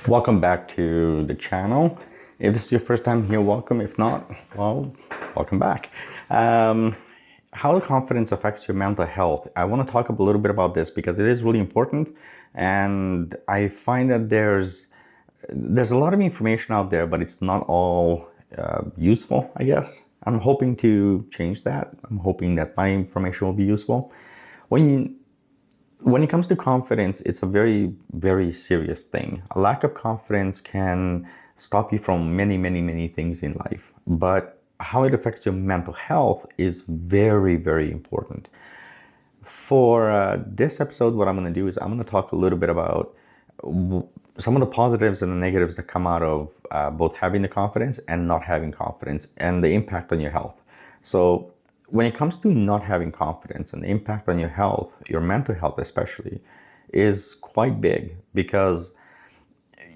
Welcome back to the channel. If this is your first time here, welcome. If not, well, welcome back. How the confidence affects your mental health. I want to talk a little bit about this because it is really important, and I find that there's a lot of information out there, but it's not all useful, I guess. I'm hoping to change that. I'm hoping that my information will be useful. When it comes to confidence, it's a very, very serious thing. A lack of confidence can stop you from many, many, many things in life. But how it affects your mental health is very, very important. For this episode, what I'm going to do is I'm going to talk a little bit about some of the positives and the negatives that come out of both having the confidence and not having confidence and the impact on your health. So when it comes to not having confidence and the impact on your health, your mental health especially, is quite big because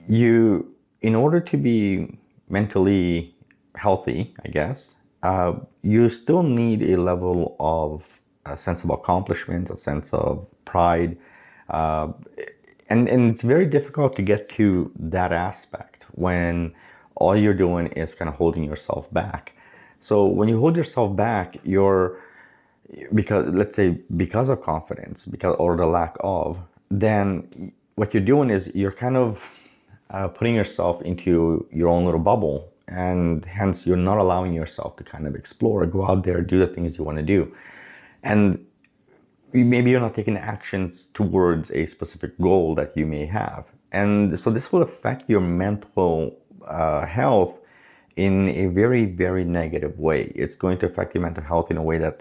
in order to be mentally healthy, I guess, you still need a level of a sense of accomplishment, a sense of pride, and it's very difficult to get to that aspect when all you're doing is kind of holding yourself back. So when you hold yourself back, because of confidence, or the lack of, then what you're doing is you're kind of putting yourself into your own little bubble, and hence you're not allowing yourself to kind of explore, go out there, do the things you want to do. And maybe you're not taking actions towards a specific goal that you may have. And so this will affect your mental health in a very, very negative way. It's going to affect your mental health in a way that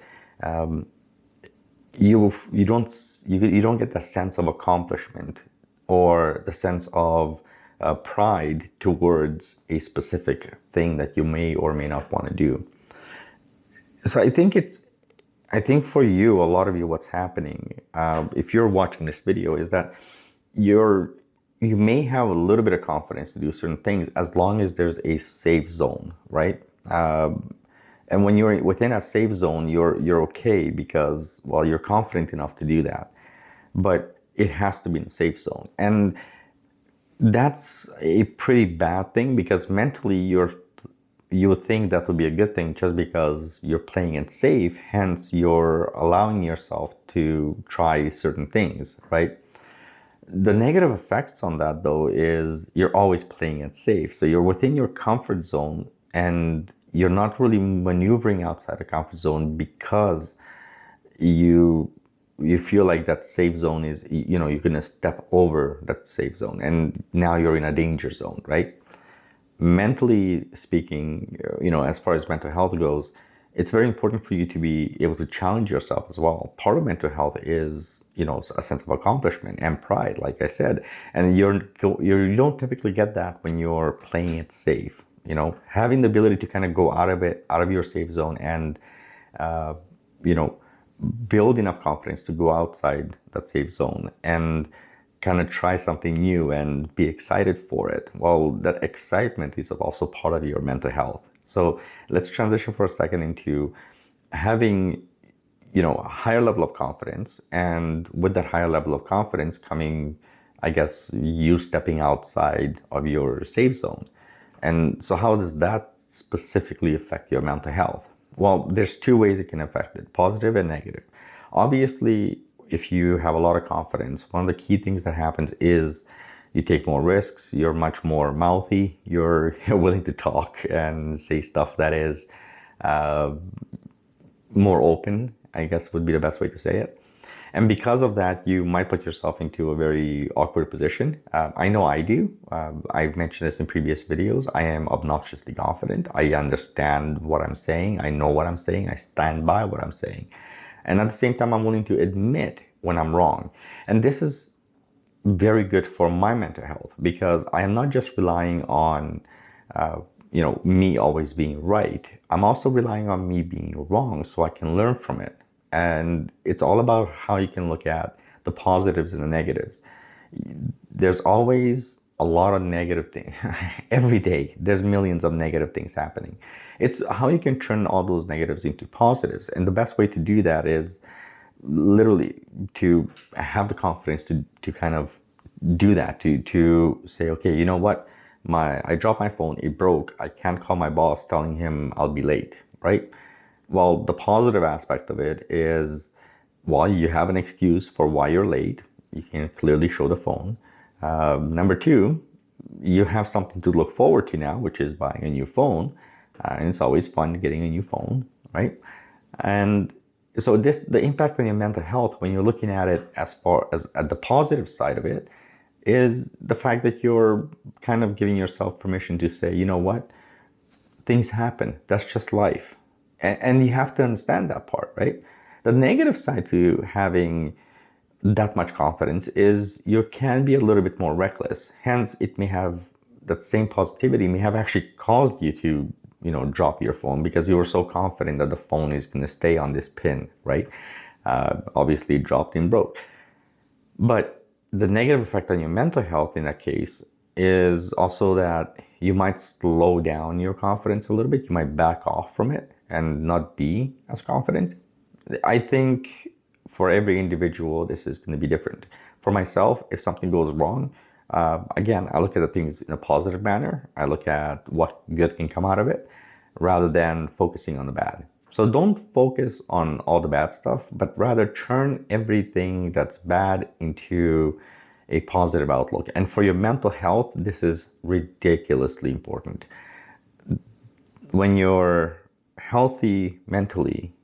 you don't get the sense of accomplishment or the sense of pride towards a specific thing that you may or may not want to do. So I think for you, a lot of you, what's happening, if you're watching this video, is that you may have a little bit of confidence to do certain things as long as there's a safe zone, right? And when you're within a safe zone, you're okay because, well, you're confident enough to do that. But it has to be in a safe zone. And that's a pretty bad thing because mentally you would think that would be a good thing just because you're playing it safe, hence you're allowing yourself to try certain things, right? The negative effects on that, though, is you're always playing it safe. So you're within your comfort zone and you're not really maneuvering outside the comfort zone because you feel like that safe zone is, you're going to step over that safe zone and now you're in a danger zone, right? Mentally speaking, as far as mental health goes, it's very important for you to be able to challenge yourself as well. Part of mental health is, a sense of accomplishment and pride, like I said. And you don't typically get that when you're playing it safe. Having the ability to kind of go out of your safe zone and, build enough confidence to go outside that safe zone and kind of try something new and be excited for it. Well, that excitement is also part of your mental health. So let's transition for a second into having, a higher level of confidence. And with that higher level of confidence coming, I guess, you stepping outside of your safe zone. And so how does that specifically affect your mental health? Well, there's two ways it can affect it, positive and negative. Obviously, if you have a lot of confidence, one of the key things that happens is you take more risks, you're much more mouthy, you're willing to talk and say stuff that is more open, I guess would be the best way to say it. And because of that, you might put yourself into a very awkward position. I know I do. I've mentioned this in previous videos. I am obnoxiously confident. I understand what I'm saying. I know what I'm saying. I stand by what I'm saying. And at the same time, I'm willing to admit when I'm wrong. And this is very good for my mental health because I am not just relying on, me always being right. I'm also relying on me being wrong so I can learn from it. And it's all about how you can look at the positives and the negatives. There's always a lot of negative things. Every day, there's millions of negative things happening. It's how you can turn all those negatives into positives. And the best way to do that is literally to have the confidence to kind of do that, to say, okay, you know what, I dropped my phone, it broke, I can't call my boss telling him I'll be late, right? Well, the positive aspect of it is, well, you have an excuse for why you're late. You can clearly show the phone. Number two, you have something to look forward to now, which is buying a new phone. And it's always fun getting a new phone, right? And so the impact on your mental health, when you're looking at it as far as at the positive side of it, is the fact that you're kind of giving yourself permission to say, you know what, things happen. That's just life. And you have to understand that part, right? The negative side to having that much confidence is you can be a little bit more reckless. Hence, it may have that same positivity may have actually caused you to, drop your phone because you were so confident that the phone is going to stay on this pin, right? Obviously, it dropped and broke. But the negative effect on your mental health in that case is also that you might slow down your confidence a little bit. You might back off from it and not be as confident. I think for every individual, this is going to be different. For myself, if something goes wrong, again, I look at the things in a positive manner. I look at what good can come out of it rather than focusing on the bad. So don't focus on all the bad stuff, but rather turn everything that's bad into a positive outlook. And for your mental health, this is ridiculously important. When you're healthy mentally,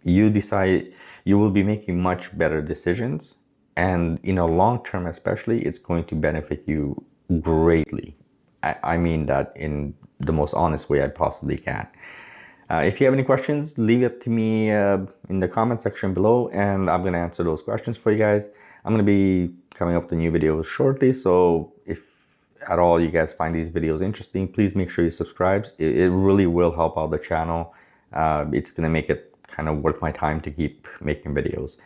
you decide you will be making much better decisions. And in a long term, especially, it's going to benefit you greatly. I mean that in the most honest way I possibly can. If you have any questions, leave it to me in the comment section below, and I'm going to answer those questions for you guys. I'm going to be coming up with new videos shortly, so if at all you guys find these videos interesting, please make sure you subscribe. It really will help out the channel. It's going to make it kind of worth my time to keep making videos.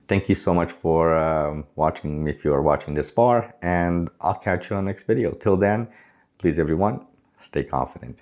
Thank you so much for watching, if you are watching this far, and I'll catch you on the next video. Till then, please everyone, stay confident.